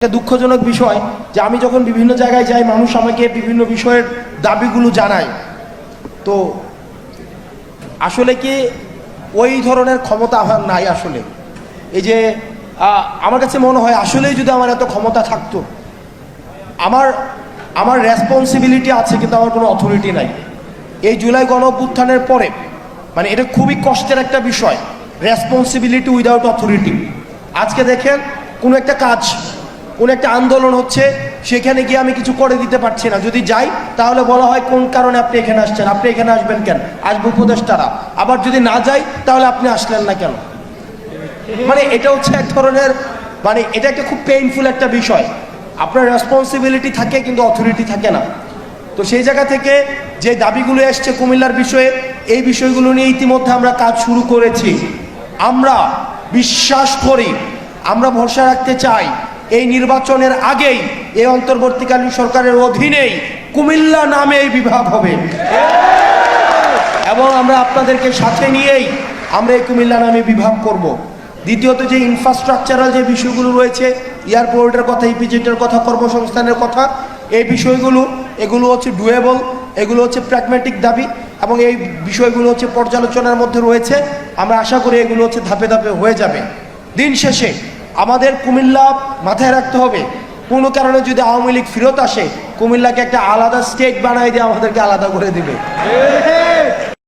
একটা দুঃখজনক বিষয় যে আমি যখন বিভিন্ন জায়গায় যাই, মানুষ আমাকে বিভিন্ন বিষয়ের দাবিগুলো জানায়, তো আসলে কি ওই ধরনের ক্ষমতা আমার নাই। আসলে এই যে আমার কাছে মনে হয় আসলেই যদি আমার এত ক্ষমতা থাকতো, আমার রেসপন্সিবিলিটি আছে কিন্তু আমার কোনো অথরিটি নাই। এই জুলাই গণঅভ্যুত্থানের পরে মানে এটা খুবই কষ্টের একটা বিষয়, রেসপন্সিবিলিটি উইদাউট অথরিটি। আজকে দেখেন কোনো একটা কাজ, কোনো একটা আন্দোলন হচ্ছে, সেখানে গিয়ে আমি কিছু করে দিতে পারছি না। যদি যাই তাহলে বলা হয় কোন কারণে আপনি এখানে আসছেন, আপনি এখানে আসবেন কেন, আসবে উপদেষ্টারা। আবার যদি না যাই তাহলে আপনি আসলেন না কেন। মানে এটা হচ্ছে এক ধরনের মানে এটা একটা খুব পেইনফুল একটা বিষয়। আপনার রেসপন্সিবিলিটি থাকে কিন্তু অথরিটি থাকে না। তো সেই জায়গা থেকে যে দাবিগুলো এসছে কুমিল্লার বিষয়ে, এই বিষয়গুলো নিয়ে ইতিমধ্যে আমরা কাজ শুরু করেছি। আমরা বিশ্বাস করি, আমরা ভরসা রাখতে চাই এই নির্বাচনের আগেই এই অন্তর্বর্তীকালীন সরকারের অধীনেই কুমিল্লা নামে এই বিভাগ হবে এবং আমরা আপনাদেরকে সাথে নিয়েই আমরা এই কুমিল্লা নামে বিভাগ করব। দ্বিতীয়ত যে ইনফ্রাস্ট্রাকচারাল যে বিষয়গুলো রয়েছে, এয়ারপোর্টের কথা, ইপিজেটের কথা, কর্মসংস্থানের কথা, এই বিষয়গুলো এগুলো হচ্ছে ডুয়েবল, এগুলো হচ্ছে প্র্যাগম্যাটিক দাবি এবং এই বিষয়গুলো হচ্ছে পর্যালোচনার মধ্যে রয়েছে। আমরা আশা করি এগুলো হচ্ছে ধাপে ধাপে হয়ে যাবে। দিন শেষে আমাদের কুমিল্লা মাথায় রাখতে হবে, কোনো কারণে যদি আওয়ামী লীগ ফেরত আসে, কুমিল্লাকে একটা আলাদা স্টেট বানাই দিয়ে আমাদেরকে আলাদা করে দিবে।